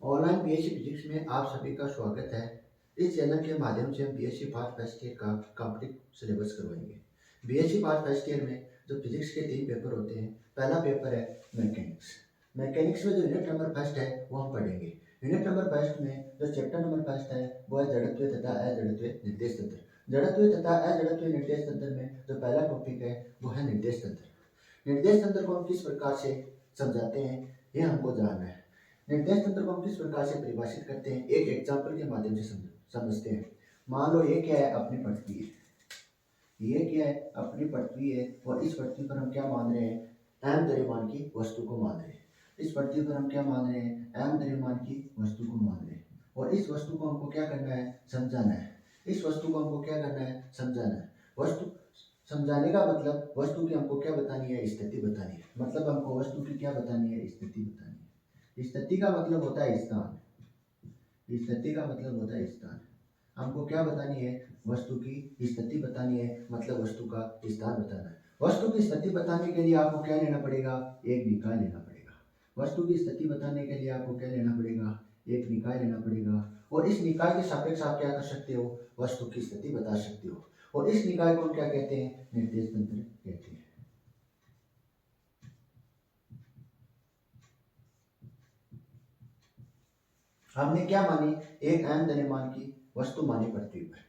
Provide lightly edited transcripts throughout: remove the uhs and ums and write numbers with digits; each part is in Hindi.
ऑनलाइन बीएससी फिजिक्स में आप सभी का स्वागत है। इस चैनल के माध्यम से हम बीएससी पार्ट फर्स्ट ईयर का कंप्लीट सिलेबस करवाएंगे। बीएससी पार्ट फर्स्ट ईयर में जो फिजिक्स के 3 पेपर होते हैं, पहला पेपर है मैकेनिक्स। मैकेनिक्स में जो यूनिट नंबर फर्स्ट है वो हम पढ़ेंगे। यूनिट नंबर फर्स्ट में जो चैप्टर नंबर फर्स्ट है वो है जड़त्व तथा अजड़त्व निर्देश तंत्र। जड़त्व तथा अजड़त्व निर्देश तंत्र में जो पहला टॉपिक है वो है निर्देश तंत्र। निर्देश तंत्र को हम किस प्रकार से समझाते हैं ये हमको जानना है। निर्देश तंत्र को हम किस प्रकार से परिभाषित करते हैं एक एग्जाम्पल के माध्यम से समझते हैं। मान लो ये क्या है, अपनी पृथ्वी है। ये क्या है, अपनी पृथ्वी है और इस पृथ्वी पर हम क्या मान रहे हैं, एम द्रव्यमान की वस्तु को मान रहे हैं। इस पृथ्वी पर हम क्या मान रहे हैं, एम द्रव्यमान की वस्तु को मान रहे हैं और इस वस्तु को हमको क्या करना है, समझाना है। इस वस्तु को हमको क्या करना है, समझाना है। वस्तु समझाने का मतलब वस्तु की हमको क्या बतानी है, स्थिति बतानी है। मतलब हमको वस्तु की क्या बतानी है, स्थिति बतानी है। स्थिति का मतलब होता है स्थान। स्थिति का मतलब होता है स्थान। हमको क्या बतानी है, वस्तु की स्थिति बतानी है, मतलब वस्तु का स्थान बताना है। वस्तु की स्थिति बताने के लिए आपको क्या लेना पड़ेगा, एक निकाय लेना पड़ेगा। वस्तु की स्थिति बताने के लिए आपको क्या लेना पड़ेगा, एक निकाय लेना पड़ेगा। और इस निकाय के सापेक्ष आप क्या कर सकते हो, वस्तु की स्थिति बता सकते हो। और इस निकाय को हम क्या कहते हैं, निर्देश तंत्र कहते हैं। हमने क्या मानी, एक अयम द्रव्यमान की वस्तु मानी पृथ्वी पर।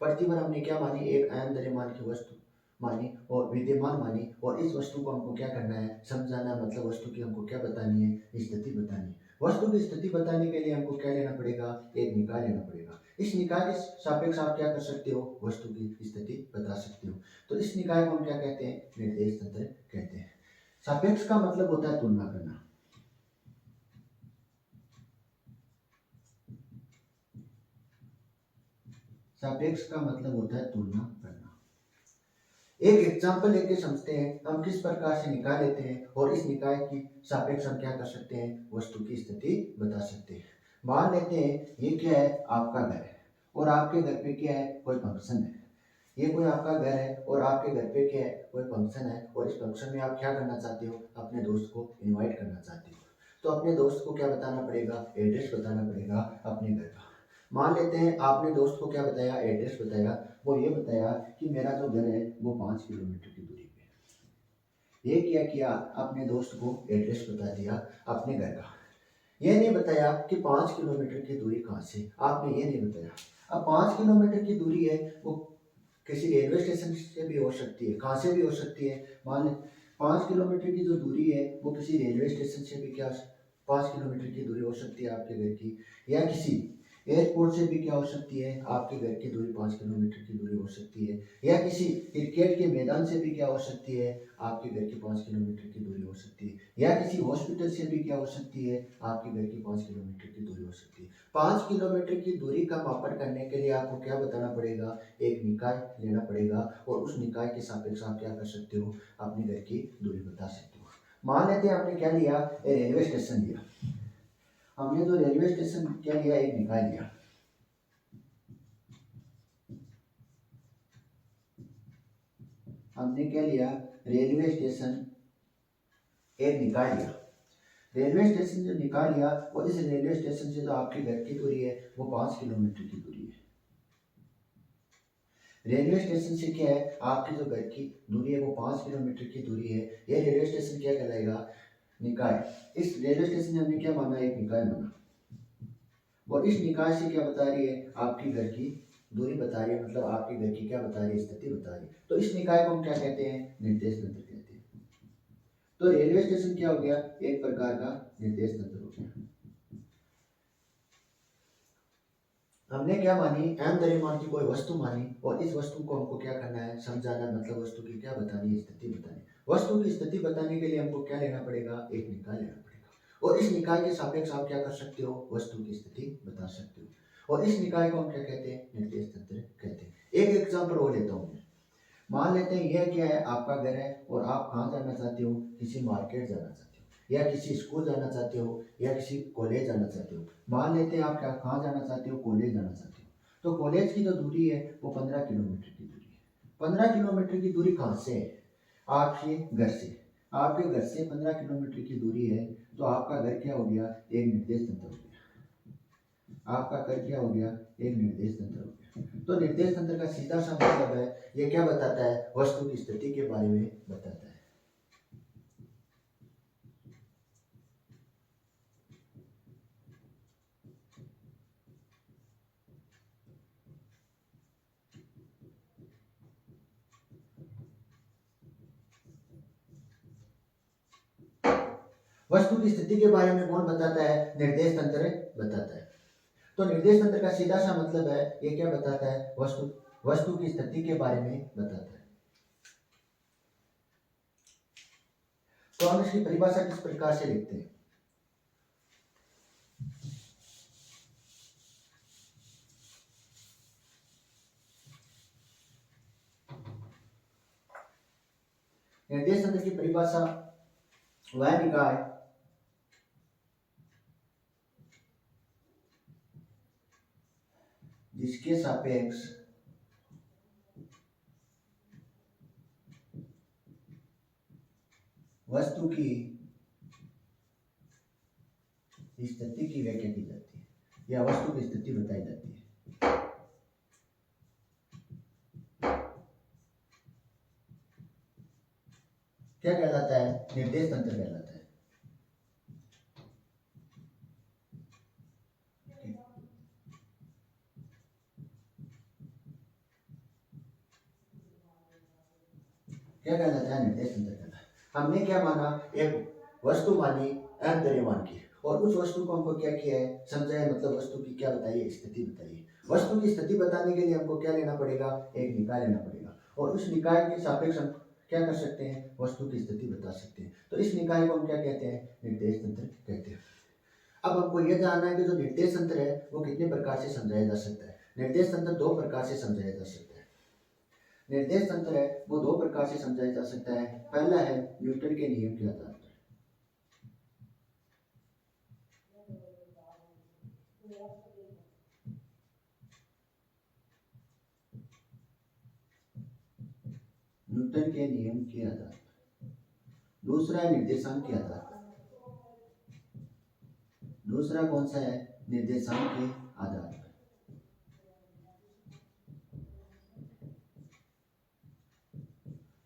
पृथ्वी पर हमने क्या मानी, एक अयम द्रव्यमान की वस्तु मानी और विद्यमान मानी। और इस वस्तु को हमको क्या करना है, समझाना है। मतलब वस्तु की हमको क्या बतानी है, स्थिति बतानी है। वस्तु की स्थिति बताने के लिए हमको क्या लेना पड़ेगा, एक निकाय लेना पड़ेगा। इस निकाय के सापेक्ष आप क्या कर सकते हो, वस्तु की स्थिति बता सकते हो। तो इस निकाय को हम क्या कहते हैं, निर्देश तंत्र कहते हैं। सापेक्ष का मतलब होता है तुलना करना। सापेक्ष का मतलब होता है तुलना करना। एक एग्जाम्पल लेके समझते हैं हम किस प्रकार से निकाय लेते हैं और इस निकाय की सापेक्ष हम क्या कर सकते हैं, वस्तु की स्थिति बता सकते हैं। मान लेते हैं ये क्या है, आपका घर है और आपके घर पे क्या है, कोई फंक्शन है। ये कोई आपका घर है और आपके घर पे क्या है, कोई फंक्शन है। और इस फंक्शन में आप क्या करना चाहते हो, अपने दोस्त को इनवाइट करना चाहते हो। तो अपने दोस्त को क्या बताना पड़ेगा, एड्रेस बताना पड़ेगा अपने घर का। मान लेते हैं आपने दोस्त को क्या बताया, एड्रेस बताया। वो ये बताया कि मेरा जो घर है वो 5 किलोमीटर की दूरी पे। ये क्या किया, अपने दोस्त को एड्रेस बता दिया अपने घर का। ये नहीं बताया कि 5 किलोमीटर की दूरी कहाँ से, आपने ये नहीं बताया। अब 5 किलोमीटर की दूरी है वो किसी रेलवे स्टेशन से भी हो सकती है, कहाँ से भी हो सकती है। मान लें 5 किलोमीटर की जो दूरी है वो किसी रेलवे स्टेशन से भी क्या 5 किलोमीटर की दूरी हो सकती है आपके घर की, या किसी एयरपोर्ट से भी क्या हो सकती है, आपके घर की दूरी 5 किलोमीटर की दूरी हो सकती है। या किसी क्रिकेट के मैदान से भी क्या हो सकती है, आपके घर की 5 किलोमीटर की दूरी हो सकती है। या किसी हॉस्पिटल से भी क्या हो सकती है, आपके घर की 5 किलोमीटर की दूरी हो सकती है। 5 किलोमीटर की दूरी का मापन करने के लिए आपको क्या बताना पड़ेगा, एक निकाय लेना पड़ेगा। और उस निकाय के सापेक्ष आप क्या कर सकते हो, अपने घर की दूरी बता सकते हो। मान लेते हैं आपने क्या लिया, रेलवे स्टेशन लिया। हमने जो रेलवे स्टेशन क्या लिया, एक निकाय लिया। हमने क्या लिया, रेलवे स्टेशन एक निकाय लिया। रेलवे स्टेशन जो निकाल लिया और इस रेलवे स्टेशन से जो आपके घर की दूरी है वो 5 किलोमीटर की दूरी है। रेलवे स्टेशन से क्या है, आपकी जो घर की दूरी है वो 5 किलोमीटर की दूरी है। ये रेलवे स्टेशन क्या कहलाएगा, निकाय। इस रेलवे स्टेशन ने हमने क्या माना, एक निकाय माना। और इस निकाय से क्या बता रही है, आपकी घर की दूरी बता रही है। मतलब आपके घर की क्या बता रही है, स्थिति बता रही है। तो इस निकाय को हम क्या कहते हैं, निर्देश तंत्र कहते हैं। तो रेलवे स्टेशन क्या हो गया, एक प्रकार का निर्देश तंत्र हो गया। हमने क्या मानी, एम द्रव्यमान की कोई वस्तु मानी और इस वस्तु को हमको क्या करना है, समझाना। मतलब वस्तु की क्या बतानी है, स्थिति बतानी। वस्तु की स्थिति बताने के लिए हमको क्या लेना पड़ेगा, एक निकाय लेना पड़ेगा। और इस निकाय के सापेक्ष आप क्या कर सकते हो, वस्तु की स्थिति बता सकते हो। और इस निकाय को हम क्या कहते हैं, निर्देश तंत्र कहते हैं। एक एग्जाम्पल और लेता हूँ। मान लेते हैं यह क्या है, आपका घर है और आप कहाँ जाना चाहते हो, किसी मार्केट जाना चाहते हो, या किसी स्कूल जाना चाहते हो, या किसी कॉलेज जाना चाहते हो। मान लेते हैं आप क्या कहाँ जाना चाहते हो, कॉलेज जाना चाहते हो। तो कॉलेज की जो दूरी है वो 15 किलोमीटर की दूरी है। 15 किलोमीटर की दूरी कहाँ से है, आपके घर से। आपके घर से 15 किलोमीटर की दूरी है तो आपका घर क्या हो गया, एक निर्देश तंत्र हो गया। आपका कर क्या हो गया, एक निर्देश तंत्र हो गया। तो निर्देश तंत्र का सीधा सा मतलब है, ये क्या बताता है, वस्तु की स्थिति के बारे में बताता है। वस्तु की स्थिति के बारे में कौन बताता है, निर्देश तंत्र बताता है। तो निर्देश तंत्र का सीधा सा मतलब है, ये क्या बताता है, वस्तु वस्तु की स्थिति के बारे में बताता है। तो हम इसकी परिभाषा किस प्रकार से लिखते हैं, निर्देश तंत्र की परिभाषा, वह निकाय जिसके सापेक्ष वस्तु की स्थिति की व्याख्या की जाती है या वस्तु की स्थिति बताई जाती है, क्या कहलाता है, निर्देश तंत्र कहलाता है। क्या कहलाता है, निर्देश तंत्र कहलाता है। हमने क्या माना, एक वस्तु मानी अंतर्यमान की, और उस वस्तु को हमको क्या किया है, समझाया, मतलब वस्तु की क्या बताइए, स्थिति बताइए। वस्तु की स्थिति बताने के लिए हमको क्या लेना पड़ेगा, एक निकाय लेना पड़ेगा, और उस निकाय के सापेक्ष हम क्या कर सकते हैं, वस्तु की स्थिति बता सकते हैं। तो इस निकाय को हम क्या कहते हैं, निर्देश तंत्र कहते हैं। अब हमको यह जानना है कि जो निर्देश तंत्र है वो कितने प्रकार से समझाया जा सकता है। निर्देश तंत्र दो प्रकार से समझाया जा सकता है। निर्देश तंत्र है वो दो प्रकार से समझाया जा सकता है। पहला है न्यूटन के नियम के आधार पर। न्यूटन के नियम के आधार पर। दूसरा है निर्देशांक के आधार पर। दूसरा कौन सा है, निर्देशांक के आधार पर।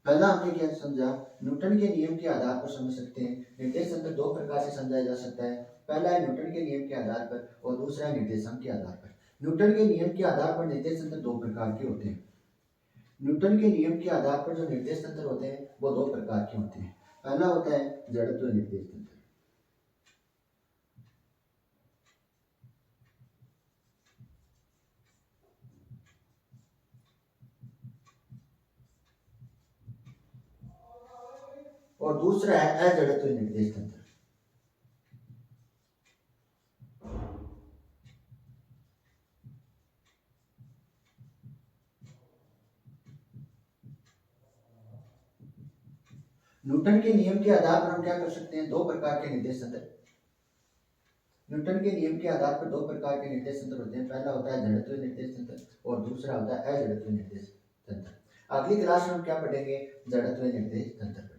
पहला हमने क्या समझा, न्यूटन के नियम के आधार पर समझ सकते हैं। निर्देश तंत्र दो प्रकार से समझाया जा सकता है। पहला है न्यूटन के नियम के आधार पर, और दूसरा है निर्देशांक के आधार पर। न्यूटन के नियम के आधार पर निर्देश तंत्र दो प्रकार के होते हैं। न्यूटन के नियम के आधार पर जो निर्देश तंत्र होते हैं वो दो प्रकार के होते हैं। पहला होता है जड़त्व निर्देश तंत्र, और दूसरा है अजड़त्व निर्देश तंत्र। न्यूटन के नियम के आधार पर हम क्या कर सकते हैं, दो प्रकार के निर्देश तंत्र। न्यूटन के नियम के आधार पर दो प्रकार के निर्देश तंत्र होते हैं। पहला होता है जड़त्व निर्देश तंत्र, और दूसरा होता है अजड़त्व निर्देश तंत्र। अगली क्लास में हम क्या पढ़ेंगे, जड़त्व निर्देश तंत्र।